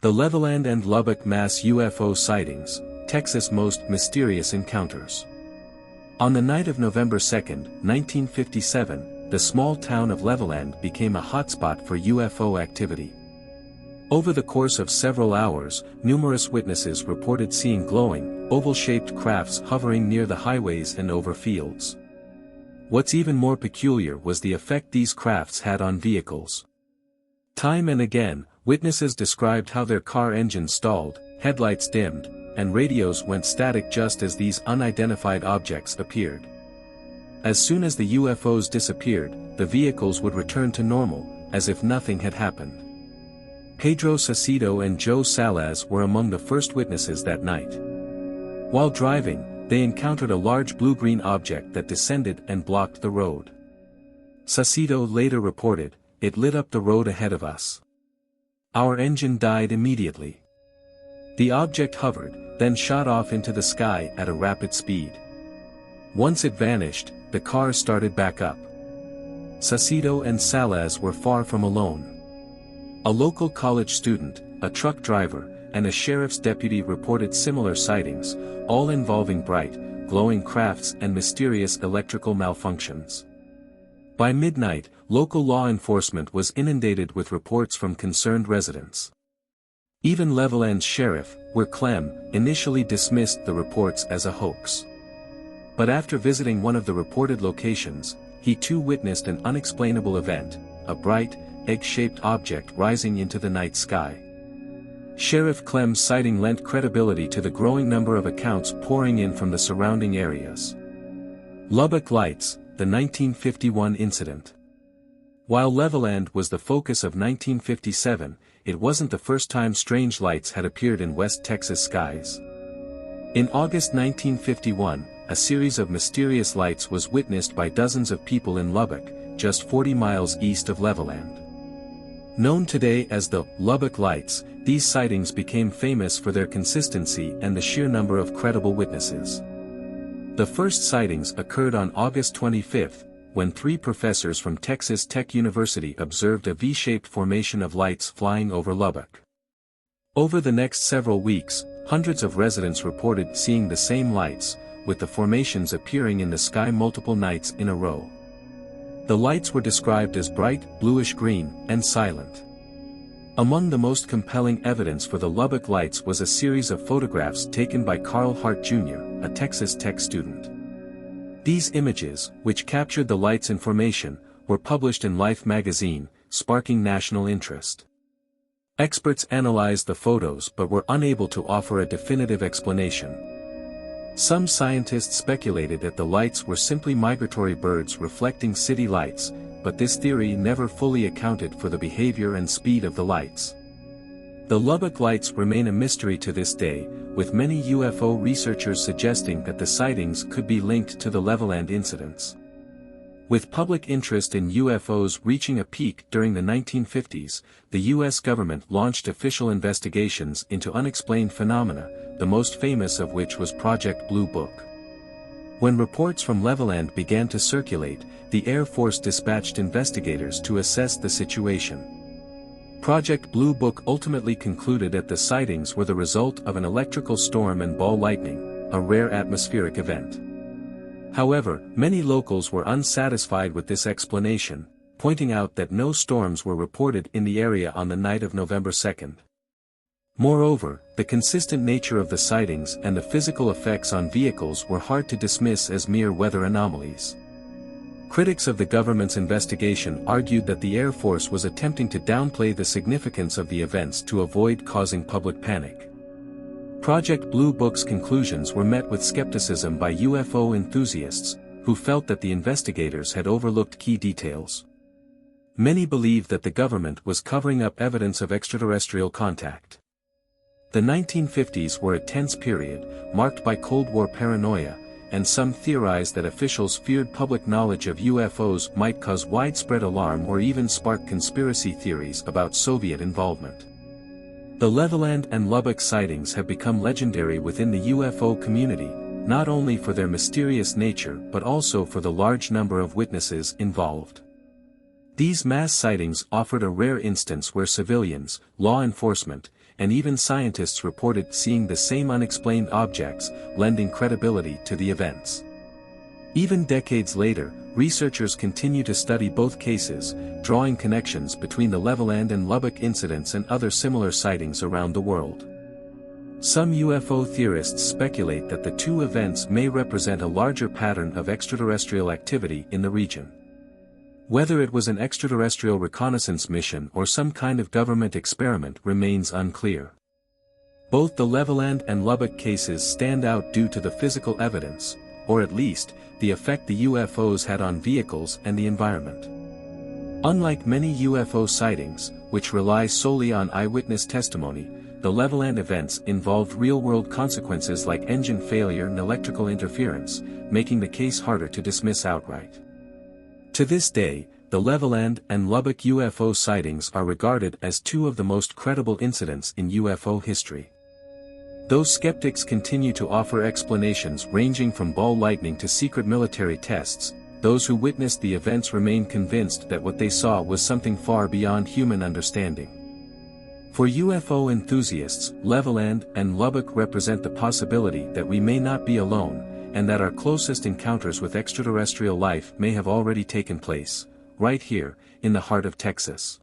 The Levelland and Lubbock mass UFO sightings, Texas' most mysterious encounters. On the night of November 2, 1957, the small town of Levelland became a hotspot for UFO activity. Over the course of several hours, numerous witnesses reported seeing glowing, oval-shaped crafts hovering near the highways and over fields. What's even more peculiar was the effect these crafts had on vehicles. Time and again, witnesses described how their car engines stalled, headlights dimmed, and radios went static just as these unidentified objects appeared. As soon as the UFOs disappeared, the vehicles would return to normal, as if nothing had happened. Pedro Saucedo and Joe Salaz were among the first witnesses that night. While driving, they encountered a large blue-green object that descended and blocked the road. Saucedo later reported, "It lit up the road ahead of us. Our engine died immediately." The object hovered, then shot off into the sky at a rapid speed. Once it vanished, the car started back up. Saucedo and Salaz were far from alone. A local college student, a truck driver, and a sheriff's deputy reported similar sightings, all involving bright, glowing crafts and mysterious electrical malfunctions. By midnight, local law enforcement was inundated with reports from concerned residents. Even Levelland's sheriff, Clem, initially dismissed the reports as a hoax. But after visiting one of the reported locations, he too witnessed an unexplainable event, a bright, egg-shaped object rising into the night sky. Sheriff Clem's sighting lent credibility to the growing number of accounts pouring in from the surrounding areas. Lubbock Lights, the 1951 incident. While Levelland was the focus of 1957, it wasn't the first time strange lights had appeared in West Texas skies. In August 1951, a series of mysterious lights was witnessed by dozens of people in Lubbock, just 40 miles east of Levelland. Known today as the Lubbock Lights, these sightings became famous for their consistency and the sheer number of credible witnesses. The first sightings occurred on August 25, when 3 professors from Texas Tech University observed a V-shaped formation of lights flying over Lubbock. Over the next several weeks, hundreds of residents reported seeing the same lights, with the formations appearing in the sky multiple nights in a row. The lights were described as bright, bluish-green, and silent. Among the most compelling evidence for the Lubbock Lights was a series of photographs taken by Carl Hart Jr., a Texas Tech student. These images, which captured the lights in formation, were published in Life magazine, sparking national interest. Experts analyzed the photos but were unable to offer a definitive explanation. Some scientists speculated that the lights were simply migratory birds reflecting city lights, but this theory never fully accounted for the behavior and speed of the lights. The Lubbock Lights remain a mystery to this day, with many UFO researchers suggesting that the sightings could be linked to the Levelland incidents. With public interest in UFOs reaching a peak during the 1950s, the U.S. government launched official investigations into unexplained phenomena, the most famous of which was Project Blue Book. When reports from Levelland began to circulate, the Air Force dispatched investigators to assess the situation. Project Blue Book ultimately concluded that the sightings were the result of an electrical storm and ball lightning, a rare atmospheric event. However, many locals were unsatisfied with this explanation, pointing out that no storms were reported in the area on the night of November 2. Moreover, the consistent nature of the sightings and the physical effects on vehicles were hard to dismiss as mere weather anomalies. Critics of the government's investigation argued that the Air Force was attempting to downplay the significance of the events to avoid causing public panic. Project Blue Book's conclusions were met with skepticism by UFO enthusiasts, who felt that the investigators had overlooked key details. Many believed that the government was covering up evidence of extraterrestrial contact. The 1950s were a tense period, marked by Cold War paranoia, and some theorized that officials feared public knowledge of UFOs might cause widespread alarm or even spark conspiracy theories about Soviet involvement. The Levelland and Lubbock sightings have become legendary within the UFO community, not only for their mysterious nature but also for the large number of witnesses involved. These mass sightings offered a rare instance where civilians, law enforcement, and even scientists reported seeing the same unexplained objects, lending credibility to the events. Even decades later, researchers continue to study both cases, drawing connections between the Levelland and Lubbock incidents and other similar sightings around the world. Some UFO theorists speculate that the two events may represent a larger pattern of extraterrestrial activity in the region. Whether it was an extraterrestrial reconnaissance mission or some kind of government experiment remains unclear. Both the Levelland and Lubbock cases stand out due to the physical evidence, or at least, the effect the UFOs had on vehicles and the environment. Unlike many UFO sightings, which rely solely on eyewitness testimony, the Levelland events involved real-world consequences like engine failure and electrical interference, making the case harder to dismiss outright. To this day, the Levelland and Lubbock UFO sightings are regarded as two of the most credible incidents in UFO history. Though skeptics continue to offer explanations ranging from ball lightning to secret military tests, those who witnessed the events remain convinced that what they saw was something far beyond human understanding. For UFO enthusiasts, Levelland and Lubbock represent the possibility that we may not be alone, and that our closest encounters with extraterrestrial life may have already taken place, right here, in the heart of Texas.